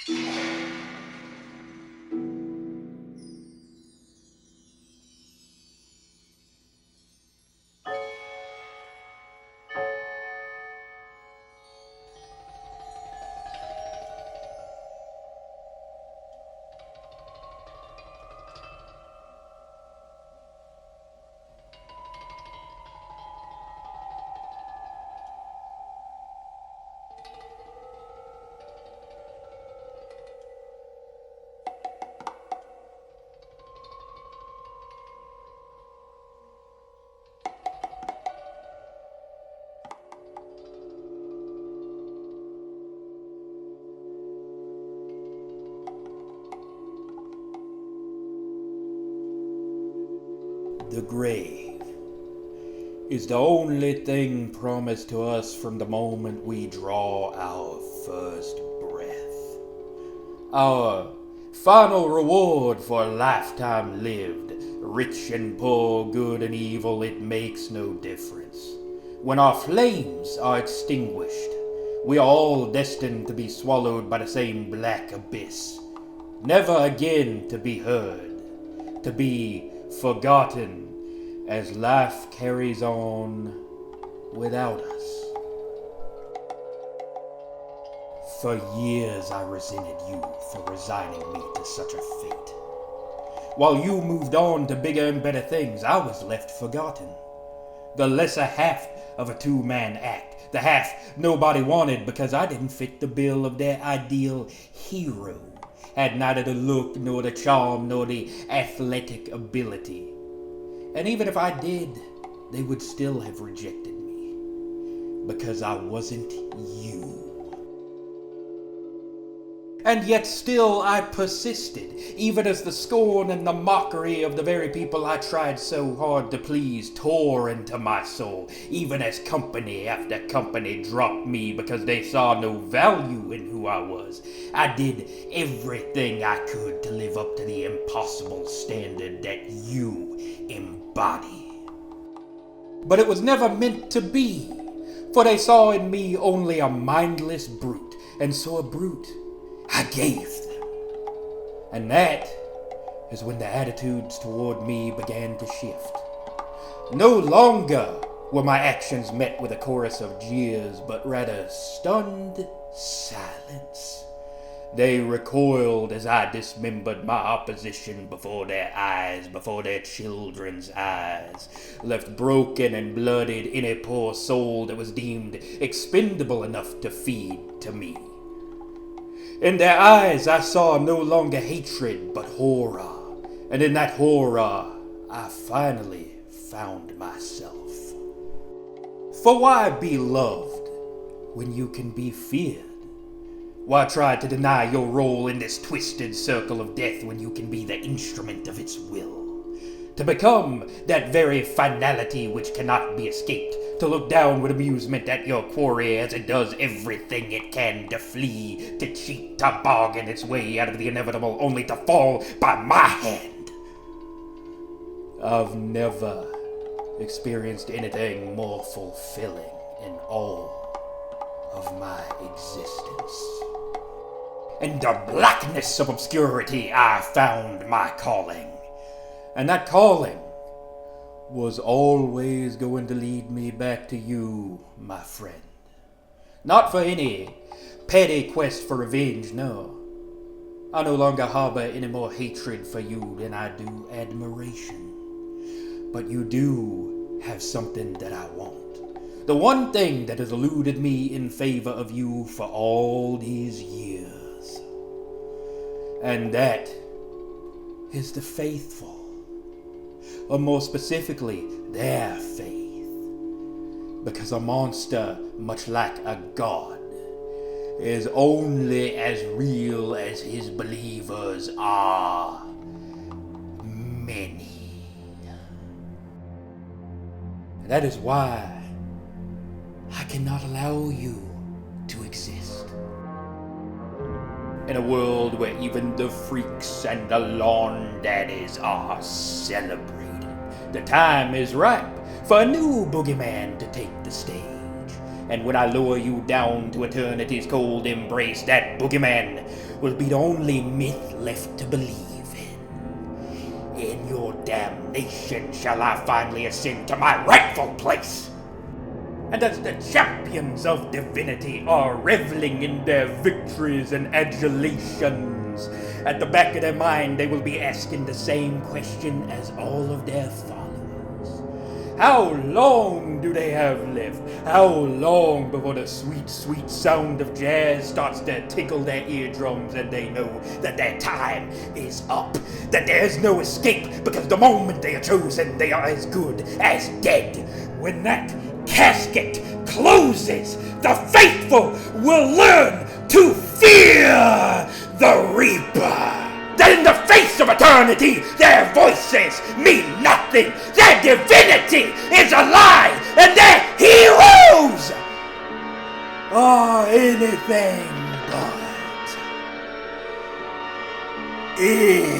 The grave is the only thing promised to us from the moment we draw our first breath. Our final reward for a lifetime lived, rich and poor, good and evil, it makes no difference. When our flames are extinguished, we are all destined to be swallowed by the same black abyss, never again to be heard, to be forgotten as life carries on without us. For years I resented you for resigning me to such a fate. While you moved on to bigger and better things, I was left forgotten. The lesser half of a two-man act, the half nobody wanted because I didn't fit the bill of their ideal hero, had neither the look nor the charm nor the athletic ability. And even if I did, they would still have rejected me, because I wasn't you. And yet still I persisted, even as the scorn and the mockery of the very people I tried so hard to please tore into my soul, even as company after company dropped me because they saw no value in who I was. I did everything I could to live up to the impossible standard that you embody. But it was never meant to be, for they saw in me only a mindless brute, and so a brute I gave them. And that is when the attitudes toward me began to shift. No longer were my actions met with a chorus of jeers, but rather stunned silence. They recoiled as I dismembered my opposition before their eyes, before their children's eyes, left broken and bloodied any poor soul that was deemed expendable enough to feed to me. In their eyes I saw no longer hatred, but horror. And in that horror, I finally found myself. For why be loved when you can be feared? Why try to deny your role in this twisted circle of death when you can be the instrument of its will? To become that very finality which cannot be escaped, to look down with amusement at your quarry as it does everything it can to flee, to cheat, to bargain its way out of the inevitable, only to fall by my hand. I've never experienced anything more fulfilling in all of my existence. In the blackness of obscurity, I found my calling. And that calling was always going to lead me back to you, my friend. Not for any petty quest for revenge, no. I no longer harbor any more hatred for you than I do admiration. But you do have something that I want. The one thing that has eluded me in favor of you for all these years. And that is the faithful. Or more specifically, their faith. Because a monster, much like a god, is only as real as his believers are many. And that is why I cannot allow you to exist. In a world where even the freaks and the lawn daddies are celebrated, the time is ripe for a new boogeyman to take the stage. And when I lower you down to eternity's cold embrace, that boogeyman will be the only myth left to believe in. In your damnation shall I finally ascend to my rightful place. And as the champions of Divinity are reveling in their victories and adulations, at the back of their mind they will be asking the same question as all of their followers. How long do they have left? How long before the sweet, sweet sound of jazz starts to tickle their eardrums and they know that their time is up? That there's no escape, because the moment they are chosen, they are as good as dead. When that casket closes, the faithful will learn to fear the Reaper. That in the face of eternity, their voices mean nothing. Their divinity is a lie, and their heroes are anything but infinite.